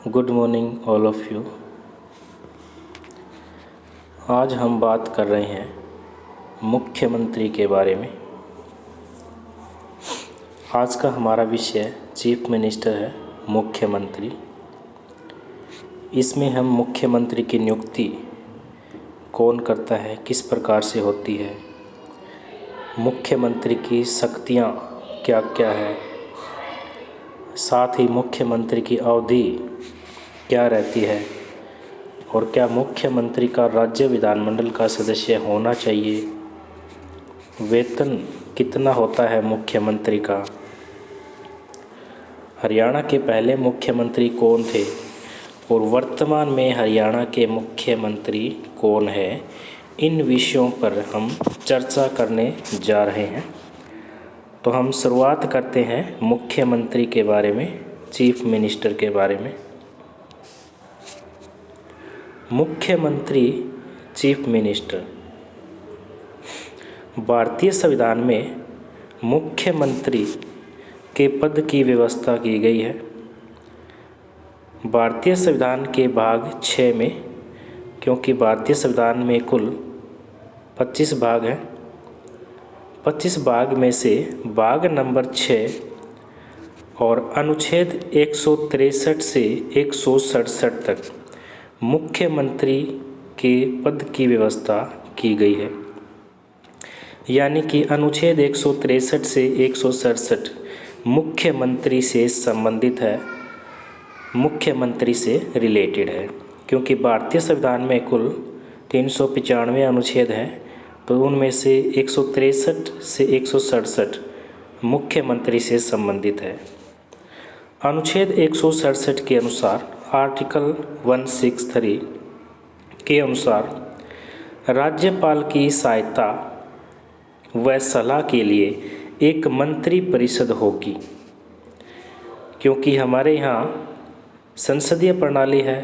Good morning all of you. आज हम बात कर रहे हैं मुख्यमंत्री के बारे में। आज का हमारा विषय चीफ मिनिस्टर है, मुख्यमंत्री। इसमें हम मुख्यमंत्री की नियुक्ति कौन करता है, किस प्रकार से होती है, मुख्यमंत्री की शक्तियाँ क्या क्या है, साथ ही मुख्यमंत्री की अवधि क्या रहती है और क्या मुख्यमंत्री का राज्य विधानमंडल का सदस्य होना चाहिए, वेतन कितना होता है मुख्यमंत्री का, हरियाणा के पहले मुख्यमंत्री कौन थे और वर्तमान में हरियाणा के मुख्यमंत्री कौन है, इन विषयों पर हम चर्चा करने जा रहे हैं। तो हम शुरुआत करते हैं मुख्यमंत्री के बारे में, चीफ मिनिस्टर के बारे में। मुख्यमंत्री, चीफ मिनिस्टर, भारतीय संविधान में मुख्यमंत्री के पद की व्यवस्था की गई है। भारतीय संविधान के भाग 6 में, क्योंकि भारतीय संविधान में कुल 25 भाग हैं, 25 भाग में से भाग नंबर 6 और अनुच्छेद 163 से 167 तक मुख्यमंत्री के पद की व्यवस्था की गई है। यानी कि अनुच्छेद 163 से 167 मुख्यमंत्री से संबंधित है, मुख्यमंत्री से रिलेटेड है। क्योंकि भारतीय संविधान में कुल 395 अनुच्छेद हैं, तो उनमें से 163 से 167 मुख्यमंत्री से संबंधित है। अनुच्छेद 167 के अनुसार, आर्टिकल 163 के अनुसार राज्यपाल की सहायता व सलाह के लिए एक मंत्री परिषद होगी। क्योंकि हमारे यहाँ संसदीय प्रणाली है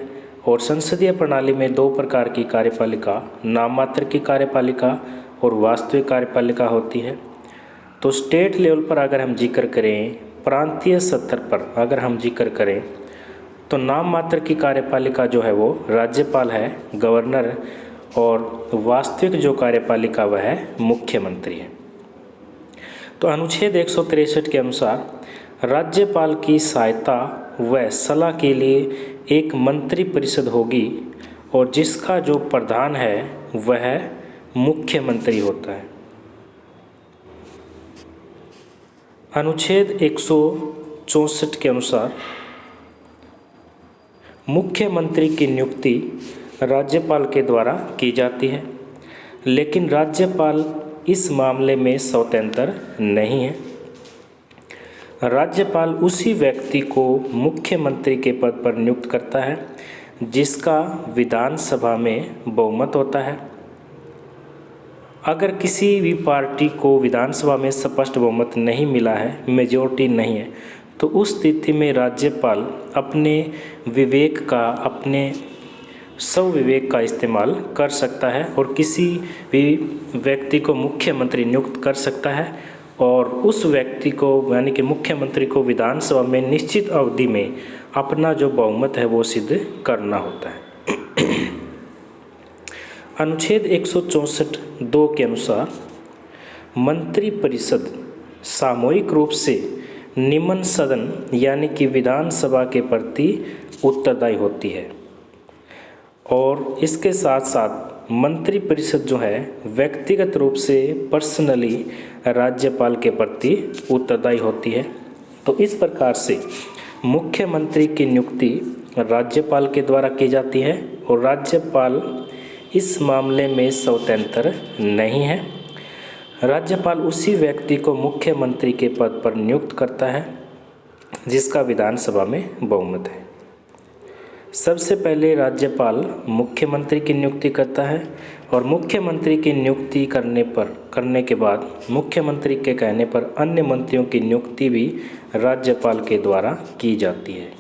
और संसदीय प्रणाली में 2 प्रकार की कार्यपालिका, नाम मात्र की कार्यपालिका और वास्तविक कार्यपालिका होती है। तो स्टेट लेवल पर अगर हम जिक्र करें, प्रांतीय स्तर पर अगर हम जिक्र करें, तो नाम मात्र की कार्यपालिका जो है वो राज्यपाल है, गवर्नर, और वास्तविक जो कार्यपालिका वह है मुख्यमंत्री है। तो अनुच्छेद 163 के अनुसार राज्यपाल की सहायता व सलाह के लिए एक मंत्री परिषद होगी और जिसका जो प्रधान है वह मुख्यमंत्री होता है। अनुच्छेद 164 के अनुसार मुख्यमंत्री की नियुक्ति राज्यपाल के द्वारा की जाती है, लेकिन राज्यपाल इस मामले में स्वतंत्र नहीं है। राज्यपाल उसी व्यक्ति को मुख्यमंत्री के पद पर नियुक्त करता है जिसका विधानसभा में बहुमत होता है। अगर किसी भी पार्टी को विधानसभा में स्पष्ट बहुमत नहीं मिला है, मेजॉरिटी नहीं है, तो उस स्थिति में राज्यपाल अपने विवेक का, अपने स्वविवेक का इस्तेमाल कर सकता है और किसी भी व्यक्ति को मुख्यमंत्री नियुक्त कर सकता है और उस व्यक्ति को, यानी कि मुख्यमंत्री को, विधानसभा में निश्चित अवधि में अपना जो बहुमत है वो सिद्ध करना होता है। अनुच्छेद 164(2) के अनुसार मंत्री परिषद सामूहिक रूप से निम्न सदन यानी कि विधानसभा के प्रति उत्तरदायी होती है और इसके साथ साथ मंत्री परिषद जो है व्यक्तिगत रूप से पर्सनली राज्यपाल के प्रति उत्तरदायी होती है। तो इस प्रकार से मुख्यमंत्री की नियुक्ति राज्यपाल के द्वारा की जाती है और राज्यपाल इस मामले में स्वतंत्र नहीं है। राज्यपाल उसी व्यक्ति को मुख्यमंत्री के पद पर नियुक्त करता है जिसका विधानसभा में बहुमत है। सबसे पहले राज्यपाल मुख्यमंत्री की नियुक्ति करता है और मुख्यमंत्री की नियुक्ति करने के बाद मुख्यमंत्री के कहने पर अन्य मंत्रियों की नियुक्ति भी राज्यपाल के द्वारा की जाती है।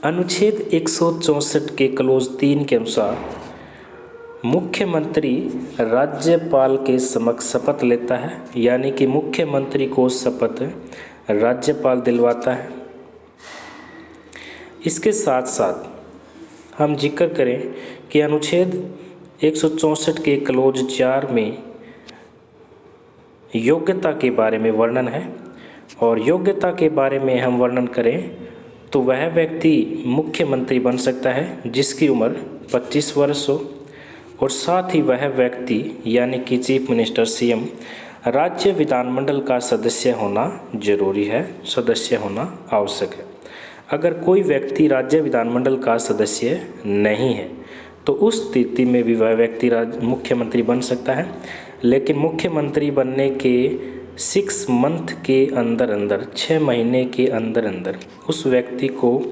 अनुच्छेद 164 के क्लोज 3 के अनुसार मुख्यमंत्री राज्यपाल के समक्ष शपथ लेता है, यानी कि मुख्यमंत्री को शपथ राज्यपाल दिलवाता है। इसके साथ साथ हम जिक्र करें कि अनुच्छेद 164 के क्लोज 4 में योग्यता के बारे में वर्णन है, और योग्यता के बारे में हम वर्णन करें तो वह व्यक्ति मुख्यमंत्री बन सकता है जिसकी उम्र 25 वर्ष हो, और साथ ही वह व्यक्ति यानी कि चीफ मिनिस्टर सीएम राज्य विधानमंडल का सदस्य होना जरूरी है, सदस्य होना आवश्यक है। अगर कोई व्यक्ति राज्य विधानमंडल का सदस्य नहीं है तो उस स्थिति में भी वह व्यक्ति मुख्यमंत्री बन सकता है, लेकिन मुख्यमंत्री बनने के 6 मंथ के अंदर अंदर 6 महीने के अंदर अंदर उस व्यक्ति को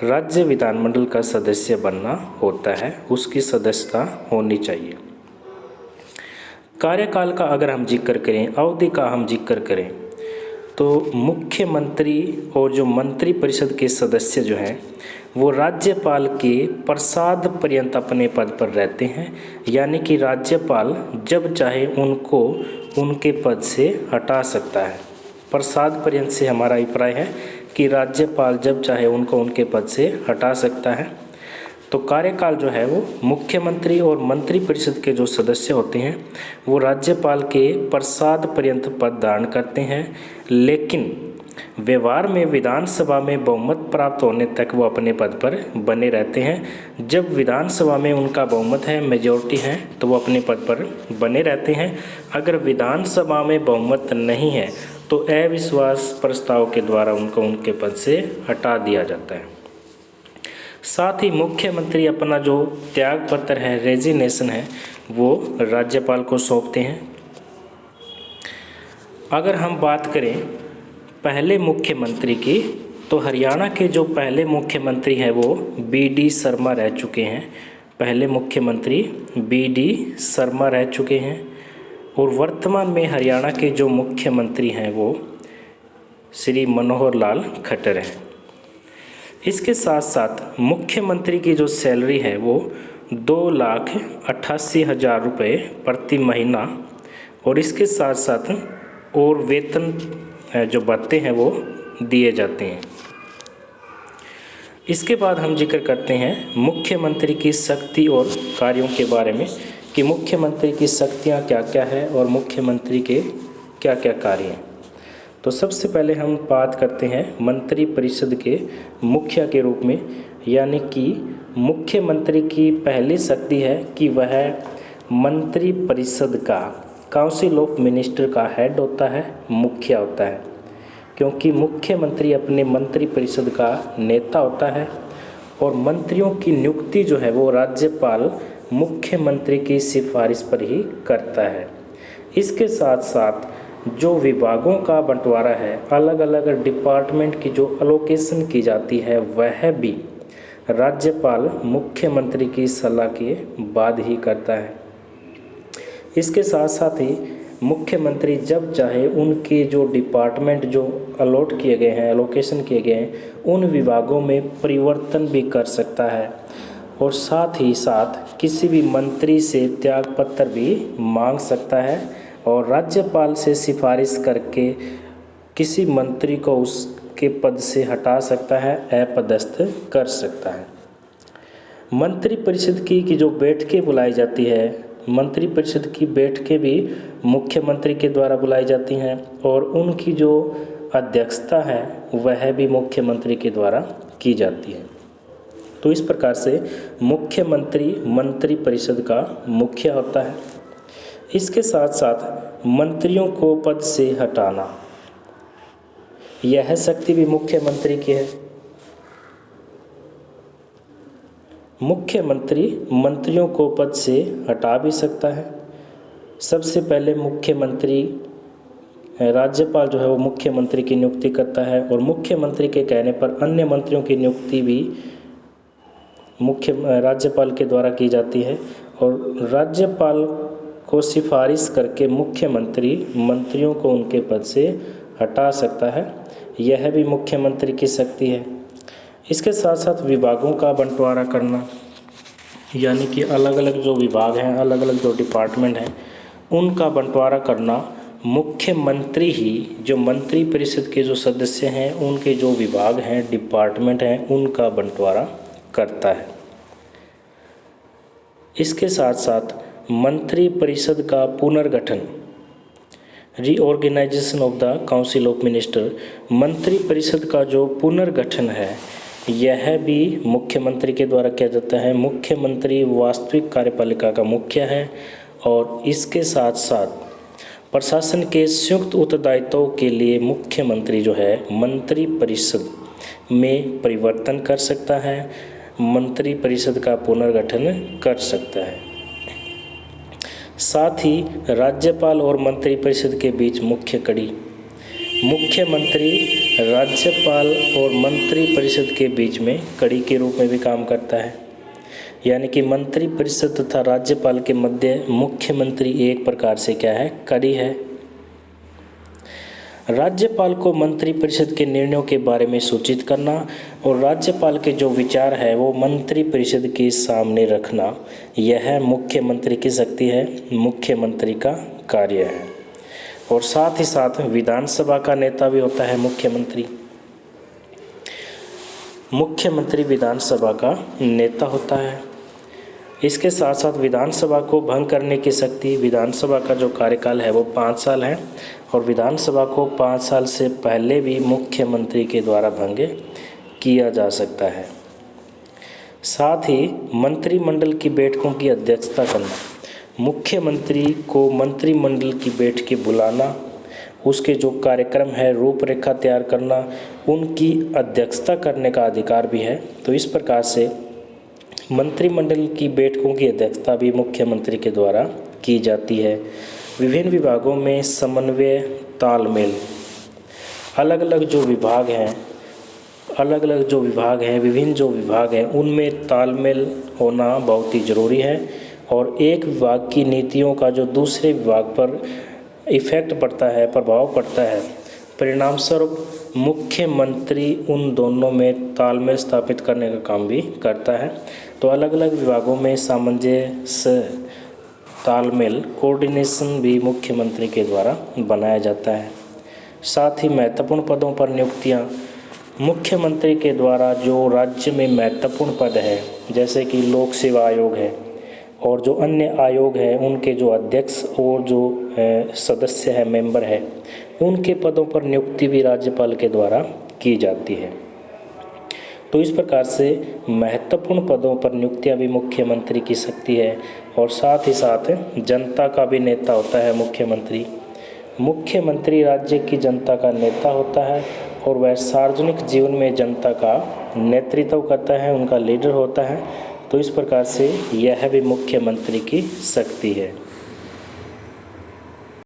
राज्य विधानमंडल का सदस्य बनना होता है, उसकी सदस्यता होनी चाहिए। कार्यकाल का अगर हम जिक्र करें, अवधि का हम जिक्र करें तो मुख्यमंत्री और जो मंत्री परिषद के सदस्य जो हैं वो राज्यपाल के प्रसाद पर्यंत अपने पद पर रहते हैं, यानी कि राज्यपाल जब चाहे उनको उनके पद से हटा सकता है। प्रसाद पर्यंत से हमारा अभिप्राय है कि राज्यपाल जब चाहे उनको उनके पद से हटा सकता है। तो कार्यकाल जो है वो मुख्यमंत्री और मंत्री परिषद के जो सदस्य होते हैं वो राज्यपाल के प्रसाद पर्यंत पद धारण करते हैं, लेकिन व्यवहार में विधानसभा में बहुमत प्राप्त होने तक वो अपने पद पर बने रहते हैं। जब विधानसभा में उनका बहुमत है, मेजॉरिटी है, तो वो अपने पद पर बने रहते हैं। अगर विधानसभा में बहुमत नहीं है तो अविश्वास प्रस्ताव के द्वारा उनको उनके पद से हटा दिया जाता है। साथ ही मुख्यमंत्री अपना जो त्याग पत्र है, रेजिग्नेशन है, वो राज्यपाल को सौंपते हैं। अगर हम बात करें पहले मुख्यमंत्री की, तो हरियाणा के जो पहले मुख्यमंत्री हैं वो BD शर्मा रह चुके हैं। पहले मुख्यमंत्री BD शर्मा रह चुके हैं, और वर्तमान में हरियाणा के जो मुख्यमंत्री हैं वो श्री मनोहर लाल खट्टर हैं। इसके साथ साथ मुख्यमंत्री की जो सैलरी है वो 2,88,000 रुपये प्रति महीना, और इसके साथ साथ और वेतन जो भत्ते हैं वो दिए जाते हैं। इसके बाद हम जिक्र करते हैं मुख्यमंत्री की शक्ति और कार्यों के बारे में कि मुख्यमंत्री की शक्तियाँ क्या क्या है और मुख्यमंत्री के क्या क्या कार्य हैं। तो सबसे पहले हम बात करते हैं मंत्री परिषद के मुखिया के रूप में, यानी कि मुख्यमंत्री की पहली शक्ति है कि वह मंत्री परिषद का, काउंसिल ऑफ मिनिस्टर का हेड होता है, मुखिया होता है, क्योंकि मुख्यमंत्री अपने मंत्री परिषद का नेता होता है, और मंत्रियों की नियुक्ति जो है वो राज्यपाल मुख्यमंत्री की सिफारिश पर ही करता है। इसके साथ साथ जो विभागों का बंटवारा है, अलग अलग डिपार्टमेंट की जो एलोकेशन की जाती है, वह भी राज्यपाल मुख्यमंत्री की सलाह के बाद ही करता है। इसके साथ साथ ही मुख्यमंत्री जब चाहे उनके जो डिपार्टमेंट जो अलॉट किए गए हैं, एलोकेशन किए गए हैं, उन विभागों में परिवर्तन भी कर सकता है, और साथ ही साथ किसी भी मंत्री से त्यागपत्र भी मांग सकता है, और राज्यपाल से सिफारिश करके किसी मंत्री को उसके पद से हटा सकता है, अपदस्थ कर सकता है। मंत्री परिषद की जो बैठकें बुलाई जाती है, मंत्री परिषद की बैठकें भी मुख्यमंत्री के द्वारा बुलाई जाती हैं, और उनकी जो अध्यक्षता है वह भी मुख्यमंत्री के द्वारा की जाती है। तो इस प्रकार से मुख्यमंत्री मंत्री परिषद का मुखिया होता है। इसके साथ साथ मंत्रियों को पद से हटाना, यह शक्ति भी मुख्यमंत्री की है। मुख्यमंत्री मंत्रियों को पद से हटा भी सकता है। सबसे पहले मुख्यमंत्री, राज्यपाल जो है वो मुख्यमंत्री की नियुक्ति करता है, और मुख्यमंत्री के कहने पर अन्य मंत्रियों की नियुक्ति भी राज्यपाल के द्वारा की जाती है, और राज्यपाल को सिफारिश करके मुख्यमंत्री मंत्रियों को उनके पद से हटा सकता है। यह भी मुख्यमंत्री की शक्ति है। इसके साथ साथ विभागों का बंटवारा करना, यानी कि अलग अलग जो विभाग हैं, अलग अलग जो डिपार्टमेंट हैं, उनका बंटवारा करना मुख्यमंत्री ही जो मंत्री परिषद के जो सदस्य हैं उनके जो विभाग हैं, डिपार्टमेंट हैं, उनका बंटवारा करता है। इसके साथ साथ मंत्री परिषद का पुनर्गठन, reorganisation of the council of minister, मंत्री परिषद का जो पुनर्गठन है यह भी मुख्यमंत्री के द्वारा किया जाता है। मुख्यमंत्री वास्तविक कार्यपालिका का मुख्य है और इसके साथ साथ प्रशासन के संयुक्त उत्तरदायित्वों के लिए मुख्यमंत्री जो है मंत्री परिषद में परिवर्तन कर सकता है, मंत्री परिषद का पुनर्गठन कर सकता है। साथ ही राज्यपाल और मंत्री परिषद के बीच मुख्य कड़ी, मुख्यमंत्री राज्यपाल और मंत्री परिषद के बीच में कड़ी के रूप में भी काम करता है। यानी कि मंत्री परिषद तथा राज्यपाल के मध्य मुख्यमंत्री एक प्रकार से क्या है, कड़ी है। राज्यपाल को मंत्री परिषद के निर्णयों के बारे में सूचित करना और राज्यपाल के जो विचार है वो मंत्री परिषद के सामने रखना, यह मुख्यमंत्री की शक्ति है, मुख्यमंत्री का कार्य है। और साथ ही साथ विधानसभा का नेता भी होता है मुख्यमंत्री। मुख्यमंत्री विधानसभा का नेता होता है। इसके साथ साथ विधानसभा को भंग करने की शक्ति, विधानसभा का जो कार्यकाल है वो 5 साल है और विधानसभा को 5 साल से पहले भी मुख्यमंत्री के द्वारा भंग किया जा सकता है। साथ ही मंत्रिमंडल की बैठकों की अध्यक्षता करना, मुख्यमंत्री को मंत्रिमंडल की बैठकें बुलाना, उसके जो कार्यक्रम है रूपरेखा तैयार करना, उनकी अध्यक्षता करने का अधिकार भी है। तो इस प्रकार से मंत्रिमंडल की बैठकों की अध्यक्षता भी मुख्यमंत्री के द्वारा की जाती है। विभिन्न विभागों में समन्वय, तालमेल, अलग अलग जो विभाग हैं विभिन्न जो विभाग हैं उनमें तालमेल होना बहुत ही ज़रूरी है। और एक विभाग की नीतियों का जो दूसरे विभाग पर इफ़ेक्ट पड़ता है, प्रभाव पड़ता है, परिणाम स्वरूप मुख्यमंत्री उन दोनों में तालमेल स्थापित करने का काम भी करता है। तो अलग अलग विभागों में सामंजस्य, तालमेल, कोऑर्डिनेशन भी मुख्यमंत्री के द्वारा बनाया जाता है। साथ ही महत्वपूर्ण पदों पर नियुक्तियां, मुख्यमंत्री के द्वारा जो राज्य में महत्वपूर्ण पद है जैसे कि लोक सेवा आयोग है और जो अन्य आयोग है उनके जो अध्यक्ष और जो सदस्य है, मेंबर है, उनके पदों पर नियुक्ति भी राज्यपाल के द्वारा की जाती है। तो इस प्रकार से महत्वपूर्ण पदों पर नियुक्तियां भी मुख्यमंत्री की शक्ति है। और साथ ही साथ जनता का भी नेता होता है मुख्यमंत्री। मुख्यमंत्री राज्य की जनता का नेता होता है और वह सार्वजनिक जीवन में जनता का नेतृत्व करता है, उनका लीडर होता है। तो इस प्रकार से यह भी मुख्यमंत्री की शक्ति है।